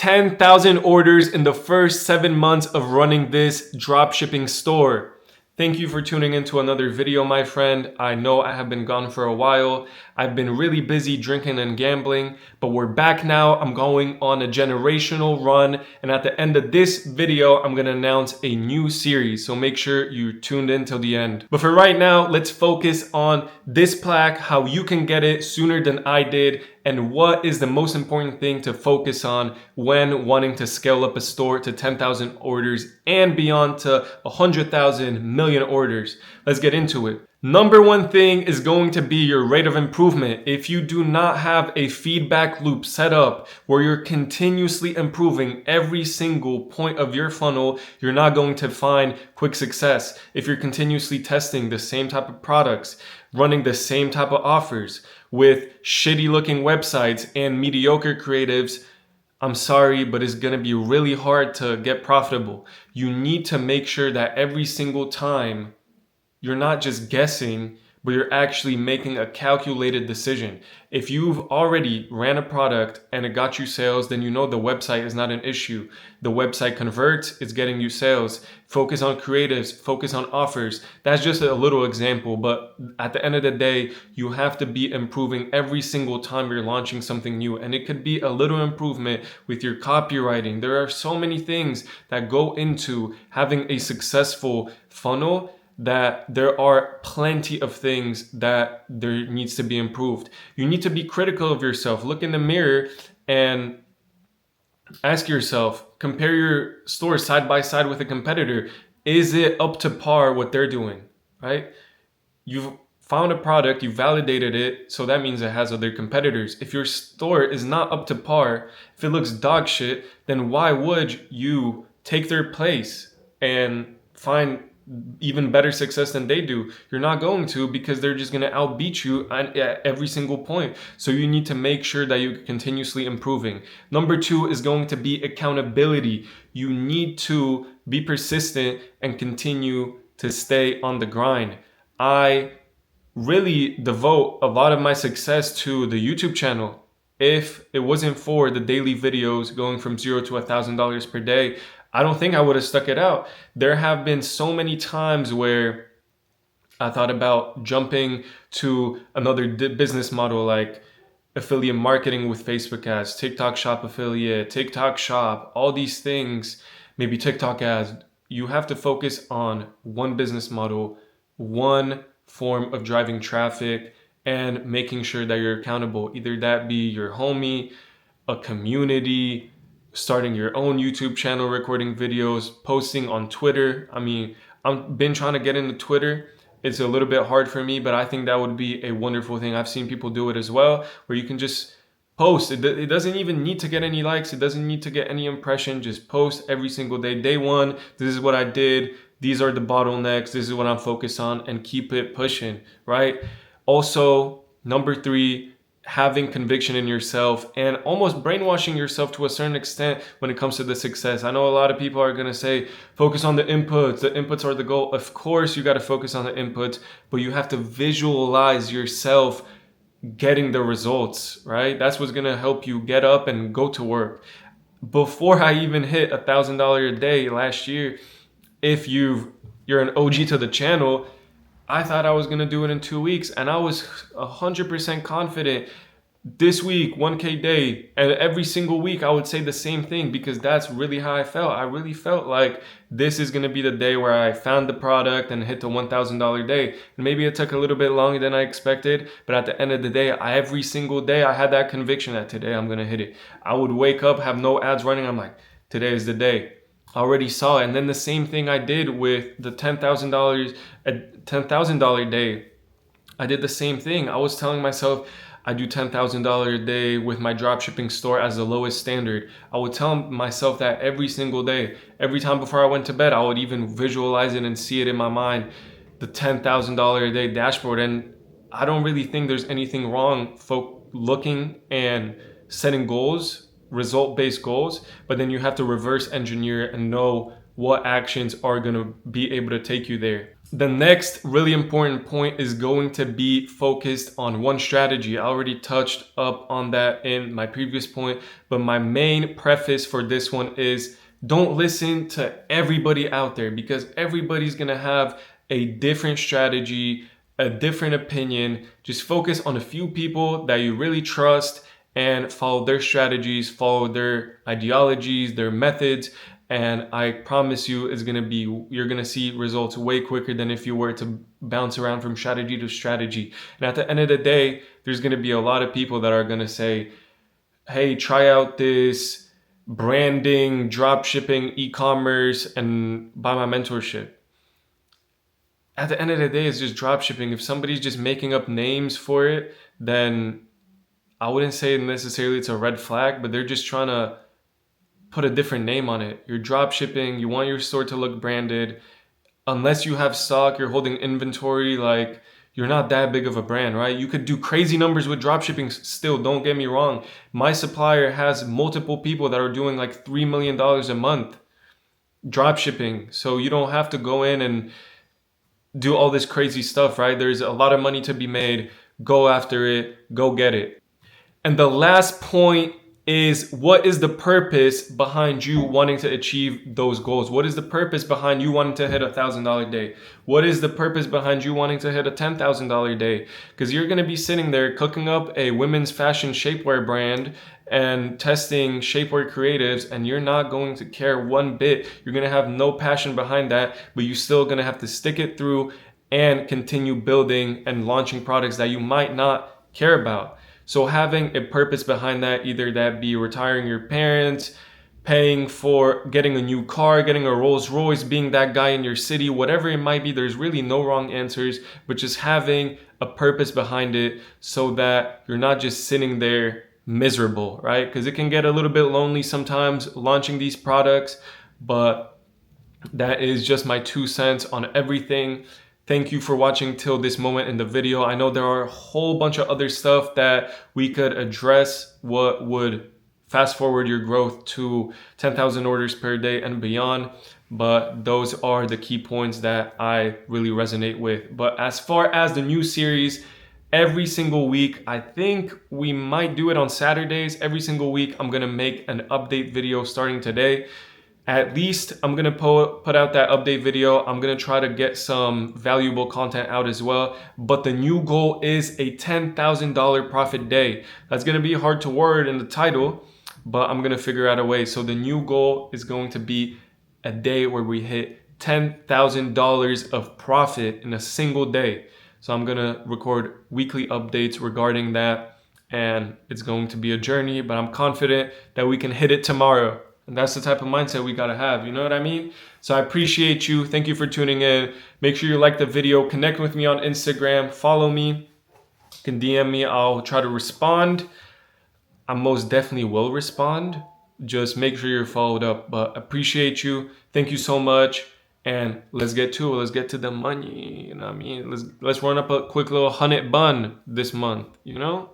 10,000 orders in the first 7 months of running this dropshipping store. Thank you for tuning into another video, my friend. I know I have been gone for a while. I've been really busy drinking and gambling, but we're back now. I'm going on a generational run, and at the end of this video, I'm gonna announce a new series, so make sure you tuned in till the end. But for right now, let's focus on this plaque, how you can get it sooner than I did, and what is the most important thing to focus on when wanting to scale up a store to 10,000 orders and beyond to 100,000 million orders. Let's get into it. Number one thing is going to be your rate of improvement. If you do not have a feedback loop set up where you're continuously improving every single point of your funnel, you're not going to find quick success. If you're continuously testing the same type of products, running the same type of offers with shitty looking websites and mediocre creatives, I'm sorry, but it's gonna be really hard to get profitable. You need to make sure that every single time you're not just guessing, but you're actually making a calculated decision. If you've already ran a product and it got you sales, then you know the website is not an issue. The website converts, it's getting you sales. Focus on creatives, focus on offers. That's just a little example, but at the end of the day, you have to be improving every single time you're launching something new. And it could be a little improvement with your copywriting. There are so many things that go into having a successful funnel that there are plenty of things that there needs to be improved. You need to be critical of yourself. Look in the mirror and ask yourself, compare your store side by side with a competitor. Is it up to par what they're doing, right? You've found a product, you validated it, so that means it has other competitors. If your store is not up to par, if it looks dog shit, then why would you take their place and find even better success than they do? You're not going to, because they're just going to outbeat you at every single point. So you need to make sure that you're continuously improving. Number two is going to be accountability. You need to be persistent and continue to stay on the grind. I really devote a lot of my success to the YouTube channel. If it wasn't for the daily videos going from $0 to $1,000 per day, I don't think I would have stuck it out. There have been so many times where I thought about jumping to another business model like affiliate marketing with Facebook ads, TikTok shop affiliate, TikTok shop, all these things, maybe TikTok ads. You have to focus on one business model, one form of driving traffic, and making sure that you're accountable. Either that be your homie, a community, starting your own YouTube channel, recording videos, posting on Twitter. I mean, I've been trying to get into Twitter. It's a little bit hard for me, but I think that would be a wonderful thing. I've seen people do it as well, where you can just post. It doesn't even need to get any likes. It doesn't need to get any impression. Just post every single day. Day one, this is what I did. These are the bottlenecks. This is what I'm focused on, and keep it pushing, right? Also, number three, having conviction in yourself and almost brainwashing yourself to a certain extent when it comes to the success. I know a lot of people are going to say, focus on the inputs. The inputs are the goal. Of course, you got to focus on the inputs, but you have to visualize yourself getting the results, right? That's what's going to help you get up and go to work. Before I even hit $1,000 a day last year, if you're an OG to the channel, I thought I was going to do it in 2 weeks, and I was 100% confident this week, 1K day, and every single week I would say the same thing, because that's really how I felt. I really felt like this is going to be the day where I found the product and hit the $1,000 day. And maybe it took a little bit longer than I expected, but at the end of the day, every single day I had that conviction that today I'm going to hit it. I would wake up, have no ads running. I'm like, today is the day. I already saw it. And then the same thing I did with the $10,000 day. I did the same thing. I was telling myself I do $10,000 a day with my dropshipping store as the lowest standard. I would tell myself that every single day. Every time before I went to bed, I would even visualize it and see it in my mind, the $10,000 a day dashboard. And I don't really think there's anything wrong looking and setting goals, result-based goals, but then you have to reverse engineer and know what actions are going to be able to take you there. The next really important point is going to be focused on one strategy. I already touched up on that in my previous point, but my main preface for this one is don't listen to everybody out there, because everybody's going to have a different strategy, a different opinion. Just focus on a few people that you really trust and follow their strategies, follow their ideologies, their methods. And I promise you, you're gonna see results way quicker than if you were to bounce around from strategy to strategy. And at the end of the day, there's gonna be a lot of people that are gonna say, hey, try out this branding, drop shipping, e-commerce, and buy my mentorship. At the end of the day, it's just drop shipping. If somebody's just making up names for it, then I wouldn't say necessarily it's a red flag, but they're just trying to put a different name on it. You're drop shipping, you want your store to look branded. Unless you have stock, you're holding inventory, like you're not that big of a brand, right? You could do crazy numbers with drop shipping still, don't get me wrong. My supplier has multiple people that are doing like $3 million a month drop shipping. So you don't have to go in and do all this crazy stuff, right? There's a lot of money to be made. Go after it, go get it. And the last point is, what is the purpose behind you wanting to achieve those goals? What is the purpose behind you wanting to hit $1,000 day? What is the purpose behind you wanting to hit a $10,000 day? Because you're going to be sitting there cooking up a women's fashion shapewear brand and testing shapewear creatives, and you're not going to care one bit. You're going to have no passion behind that, but you're still going to have to stick it through and continue building and launching products that you might not care about. So having a purpose behind that, either that be retiring your parents, paying for getting a new car, getting a Rolls Royce, being that guy in your city, whatever it might be, there's really no wrong answers, but just having a purpose behind it so that you're not just sitting there miserable, right? Because it can get a little bit lonely sometimes launching these products, but that is just my 2 cents on everything. Thank you for watching till this moment in the video. I know there are a whole bunch of other stuff that we could address, what would fast forward your growth to 10,000 orders per day and beyond, but those are the key points that I really resonate with. But as far as the new series, every single week, I think we might do it on Saturdays. Every single week, I'm gonna make an update video starting today. At least I'm gonna put out that update video. I'm gonna try to get some valuable content out as well. But the new goal is a $10,000 profit day. That's gonna be hard to word in the title, but I'm gonna figure out a way. So the new goal is going to be a day where we hit $10,000 of profit in a single day. So I'm gonna record weekly updates regarding that, and it's going to be a journey, but I'm confident that we can hit it tomorrow. And that's the type of mindset we gotta have, you know what I mean? So I appreciate you. Thank you for tuning in. Make sure you like the video, connect with me on Instagram, follow me. You can DM me, I'll try to respond. I most definitely will respond. Just make sure you're followed up. But appreciate you. Thank you so much. And let's get to it. Let's get to the money. You know what I mean? Let's run up a quick little 100 bun this month, you know?